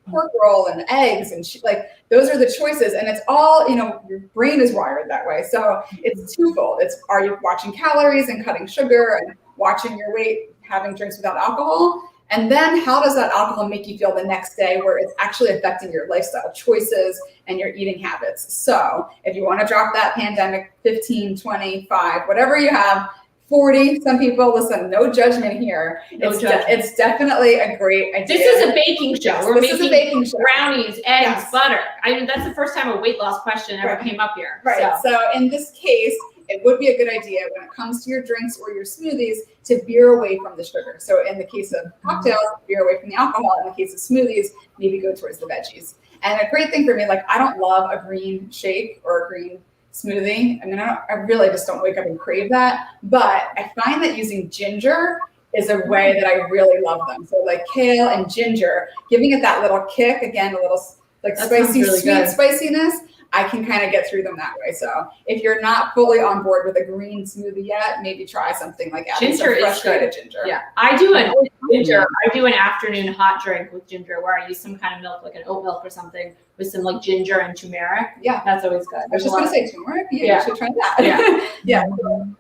pork roll and eggs," and like those are the choices. And it's all, your brain is wired that way. So it's twofold. It's, are you watching calories and cutting sugar and watching your weight, having drinks without alcohol? And then how does that alcohol make you feel the next day where it's actually affecting your lifestyle choices and your eating habits? So if you want to drop that pandemic 15, 25, whatever you have, 40, some people, listen, no judgment here. It's definitely a great idea. This is a baking show. Yes, We're this is a baking show. Brownies, eggs, butter. I mean, that's the first time a weight loss question ever came up here. Right. So in this case, it would be a good idea when it comes to your drinks or your smoothies to veer away from the sugar. So in the case of cocktails, veer away from the alcohol. In the case of smoothies, maybe go towards the veggies. And a great thing for me, like I don't love a green shake or a green smoothie. I mean, I really just don't wake up and crave that. But I find that using ginger is a way that I really love them. So like kale and ginger, giving it that little kick, again, a little like that spicy, really sweet good. Spiciness, I can kind of get through them that way. So if you're not fully on board with a green smoothie yet, maybe try something like adding some fresh grated ginger. Yeah, I do an afternoon hot drink with ginger where I use some kind of milk, like an oat milk or something, with some like ginger and turmeric. Yeah, that's always good. I was just gonna say turmeric. Yeah, you should try that. Yeah, yeah.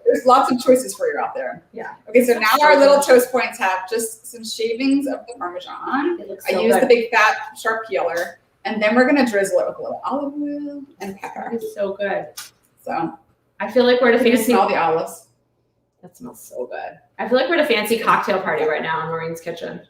There's lots of choices for you out there. Yeah. Okay, so now our little toast points have just some shavings of the Parmesan. I use the big fat sharp peeler. And then we're gonna drizzle it with a little olive oil and pepper. It's so good. So I feel like we're at a fancy. Smell the olives. That smells so good. I feel like we're at a fancy cocktail party right now in Maureen's kitchen.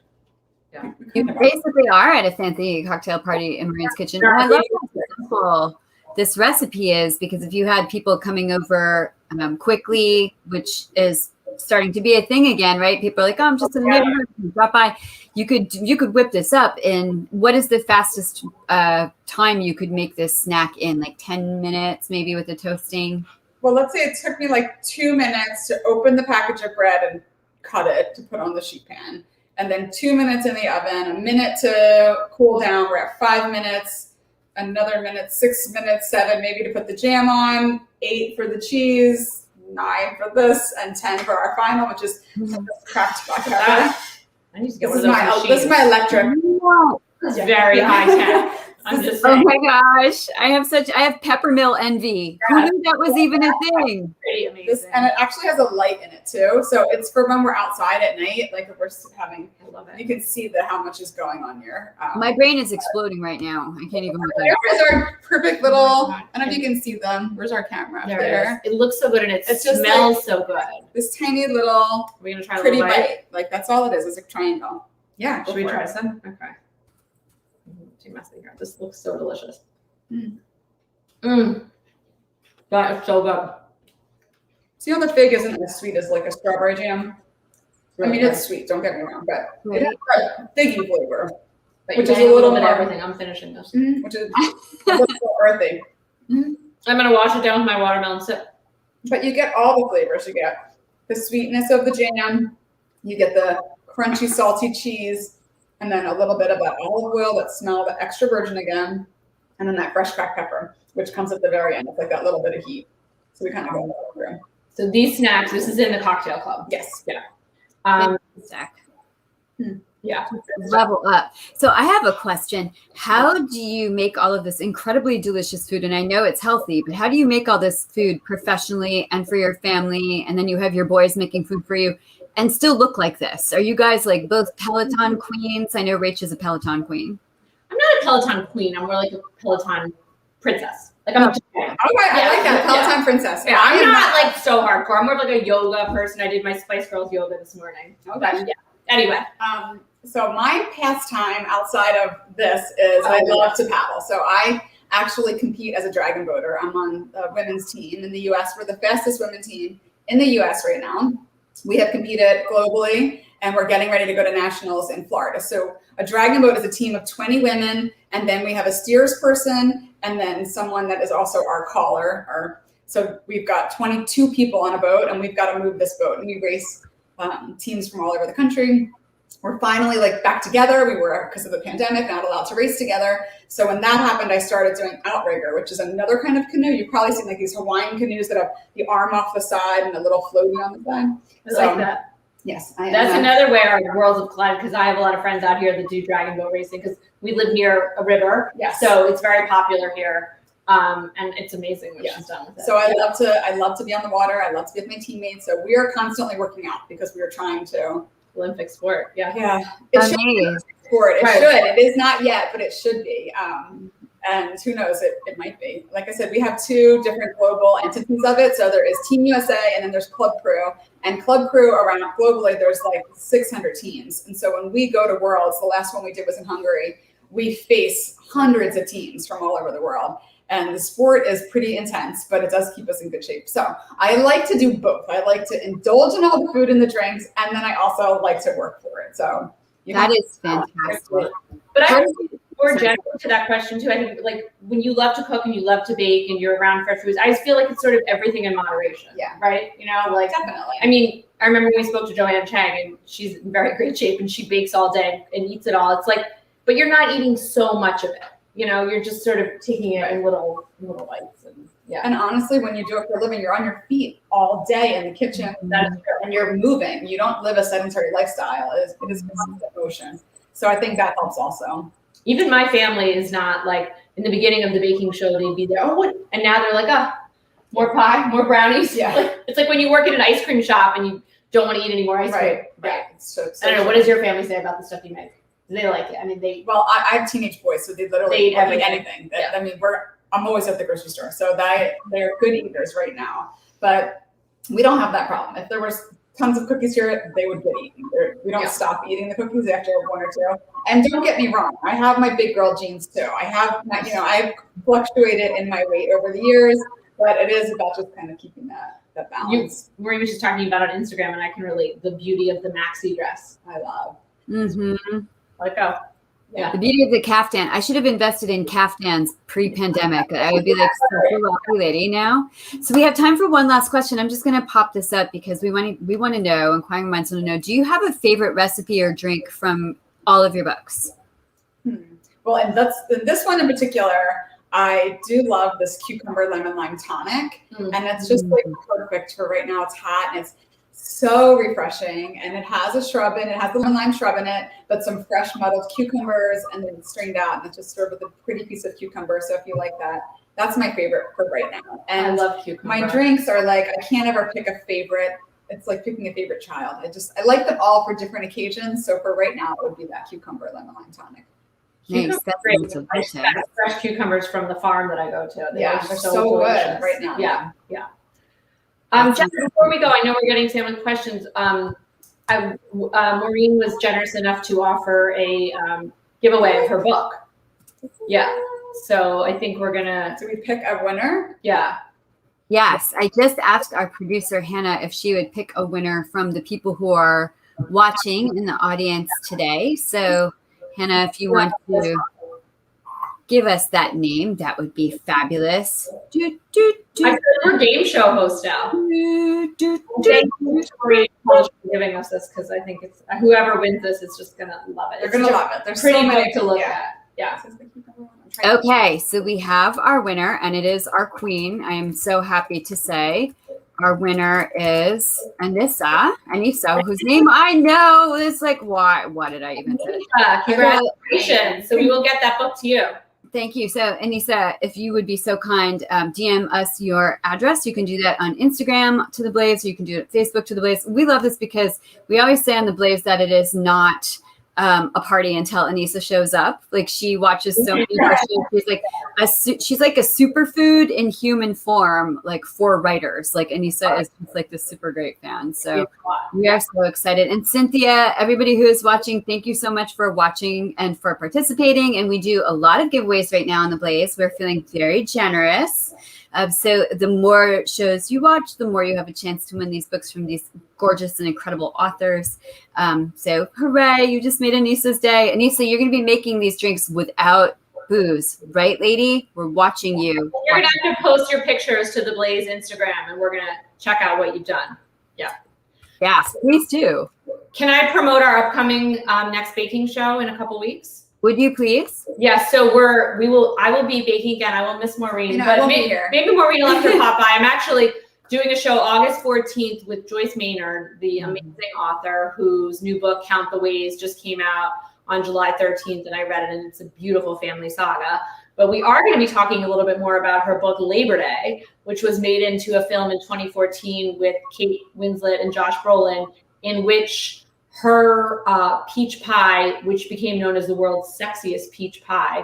Yeah, you basically are at a fancy cocktail party in Maureen's kitchen. And I love how simple this recipe is, because if you had people coming over quickly, which is starting to be a thing again, right? People are like, oh, I'm just in the neighborhood, drop by. You could whip this up in, what is the fastest time you could make this snack in? Like 10 minutes, maybe, with the toasting? Well, let's say it took me like 2 minutes to open the package of bread and cut it to put on the sheet pan. And then 2 minutes in the oven, a minute to cool down. We're at 5 minutes, another minute, 6 minutes, 7 maybe to put the jam on, 8 for the cheese, 9 for this, and 10 for our final, which is cracked black pepper. I need to get this is my electric. It's very high tech. I'm just saying. Oh my gosh, I have peppermill envy. Who knew that was even a thing? Pretty amazing. And it actually has a light in it too, so it's for when we're outside at night. Like if we're having, I love it. You can see how much is going on here. My brain is exploding right now. I can't even look at it. Here's our perfect little. I don't know if you can see them. Where's our camera? There. It looks so good, and it smells like, so good. This tiny little. We're gonna try a pretty little bite. Like that's all it is. It's a triangle. Yeah. Should we try some? Okay. Too messy here. This looks so delicious. That is so good. See how the fig isn't as sweet as like a strawberry jam? Really, I mean, it's sweet, don't get me wrong, but it has a figgy flavor, which is a little bit more everything. I'm finishing this. Which is a little more earthy. I'm gonna wash it down with my watermelon sip. But you get all the flavors. You get the sweetness of the jam, you get the crunchy, salty cheese, and then a little bit of that olive oil, that smell, the extra virgin again, and then that fresh cracked pepper, which comes at the very end. It's like that little bit of heat. So we kind of go all through. So these snacks, this is in the cocktail club. Yes. Yeah. Yeah. Level up. So I have a question. How do you make all of this incredibly delicious food? And I know it's healthy, but how do you make all this food professionally and for your family? And then you have your boys making food for you and still look like this? Are you guys like both Peloton queens? I know Rach is a Peloton queen. I'm not a Peloton queen. I'm more like a Peloton princess. Like I'm okay, I like that. Peloton princess. Yeah, I'm not like so hardcore. I'm more of like a yoga person. I did my Spice Girls yoga this morning. Okay. But, yeah. Anyway. So my pastime outside of this is I love to paddle. So I actually compete as a dragon boater. I'm on the women's team in the U.S. We're the fastest women team in the U.S. right now. We have competed globally, and we're getting ready to go to nationals in Florida. So a dragon boat is a team of 20 women, and then we have a steers person, and then someone that is also our caller. So we've got 22 people on a boat, and we've got to move this boat. And we race teams from all over the country. We're finally like back together. We were, because of the pandemic, not allowed to race together. So when that happened, I started doing outrigger, which is another kind of canoe. You've probably seen like these Hawaiian canoes that have the arm off the side and a little floaty on the side. I like that. Yes. That's another way our worlds have collided, because I have a lot of friends out here that do dragon boat racing because we live near a river. Yes. So it's very popular here. And it's amazing what she's done with it. So I love to be on the water. I love to be with my teammates. So we are constantly working out because we are trying to. Olympic sport. Yeah. It should be an Olympic sport. It should. It is not yet, but it should be. And who knows, it might be. Like I said, we have 2 different global entities of it. So there is Team USA and then there's Club Crew. And Club Crew around globally, there's like 600 teams. And so when we go to Worlds, the last one we did was in Hungary, we face hundreds of teams from all over the world. And the sport is pretty intense, but it does keep us in good shape. So I like to do both. I like to indulge in all the food and the drinks, and then I also like to work for it. So that is fantastic. But I think more general to that question too. I think like when you love to cook and you love to bake and you're around fresh foods, I just feel like it's sort of everything in moderation. Yeah. Right. You know, like definitely. I mean, I remember when we spoke to Joanne Chang, and she's in very great shape and she bakes all day and eats it all. It's like, but you're not eating so much of it. You know, you're just sort of taking it in little bites. And yeah. And honestly, when you do it for a living, you're on your feet all day in the kitchen, and you're moving. You don't live a sedentary lifestyle. It is constant motion. So I think that helps also. Even my family is not like in the beginning of the baking show, they'd be there, oh, what? And now they're like, more pie, more brownies. Yeah. Like, it's like when you work at an ice cream shop and you don't want to eat any more ice cream. Right. So I don't know. What does your family say about the stuff you make? Do they like it? I mean, Well, I have teenage boys, so they literally eat anything. Yeah. I mean, I'm always at the grocery store, so they're good eaters right now. But we don't have that problem. If there was tons of cookies here, they would get eaten. We don't stop eating the cookies after one or two. And don't get me wrong, I have my big girl genes too. I have I've fluctuated in my weight over the years, but it is about just kind of keeping that balance. Maureen was just talking about it on Instagram, and I can relate the beauty of the maxi dress. I love. Mm-hmm. Like, oh, yeah. The beauty of the caftan. I should have invested in caftans pre-pandemic. I would be like super wealthy lady now. So we have time for one last question. I'm just going to pop this up because we want to know, inquiring minds want to know, do you have a favorite recipe or drink from all of your books? Well, and this one in particular, I do love this cucumber lemon lime tonic, and it's just like perfect for right now. It's hot and it's so refreshing, and it has a shrub in it. It has the lemon lime shrub in it, but some fresh muddled cucumbers, and then strained out, and it's just served with a pretty piece of cucumber. So if you like that, that's my favorite for right now. And I love cucumber. My drinks are like, I can't ever pick a favorite. It's like picking a favorite child. I like them all for different occasions. So for right now, it would be that cucumber lemon lime tonic. Nice. That's delicious. Fresh cucumbers from the farm that I go to. They're so good right now. Yeah. Jenna, before we go, I know we're getting some questions. Maureen was generous enough to offer a giveaway of her book. Yeah. So I think we're gonna. Do we pick a winner? Yeah. Yes. I just asked our producer Hannah if she would pick a winner from the people who are watching in the audience today. So Hannah, if you want to give us that name, that would be fabulous. I said we're game show host now. Thank you for giving us this, because I think it's whoever wins this is just gonna love it. They're gonna love it. There's pretty so many to look at. Yeah. Okay, so we have our winner, and it is our queen. I am so happy to say our winner is Anissa, whose name I know is like, why did I even say that? Congratulations. So we will get that book to you. Thank you. So Anissa, if you would be so kind, DM us your address. You can do that on Instagram to The Blaze, or you can do it on Facebook to The Blaze. We love this because we always say on The Blaze that it is not a party until Anissa shows up. Like, she watches so many shows. She's like a superfood in human form, like for writers. Like, Anissa is just like this super great fan. So we are so excited. And Cynthia, everybody who is watching, thank you so much for watching and for participating. And we do a lot of giveaways right now on The Blaze. We're feeling very generous. So the more shows you watch, the more you have a chance to win these books from these gorgeous and incredible authors. So hooray, you just made Anissa's day. Anissa, you're going to be making these drinks without booze, right, lady? We're watching you. You're going to have to post your pictures to The Blaze Instagram, and we're going to check out what you've done. Yeah. Yes, please do. Can I promote our upcoming next baking show in a couple weeks? Would you please? Yes. So I will be baking again. I will miss Maureen, but maybe Maureen will have to pop by. I'm actually doing a show August 14th with Joyce Maynard, the amazing author whose new book, Count the Ways, just came out on July 13th. And I read it, and it's a beautiful family saga. But we are going to be talking a little bit more about her book, Labor Day, which was made into a film in 2014 with Kate Winslet and Josh Brolin, in which her peach pie, which became known as the world's sexiest peach pie,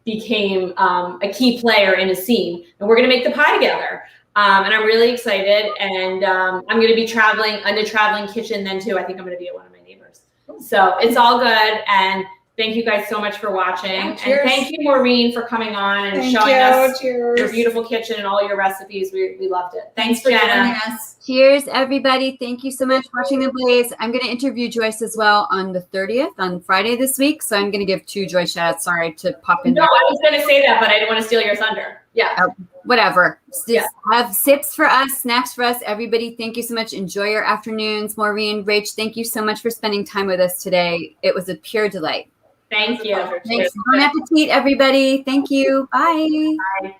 became a key player in a scene. And we're going to make the pie together. And I'm really excited. And I'm going to be traveling in a traveling kitchen then too. I think I'm going to be at one of my neighbors. So it's all good. And Thank you guys so much for watching. And cheers. thank you, Maureen, for coming on and Thank showing you. us Cheers. your beautiful kitchen and all your recipes. We loved it. Thanks, for Jenna. joining us. Cheers, everybody. Thank you so much for watching The Blaze. I'm going to interview Joyce as well on the 30th, on Friday this week. So I'm going to give 2 Joyce shout-outs. Sorry to pop in No, there. I was going to say that, but I didn't want to steal your thunder. Yeah. Whatever. Just Yeah. have sips for us, snacks for us. Everybody, thank you so much. Enjoy your afternoons. Maureen, Rach, thank you so much for spending time with us today. It was a pure delight. Thank you. Thanks. Bon appetit, everybody. Thank you. Bye. Bye.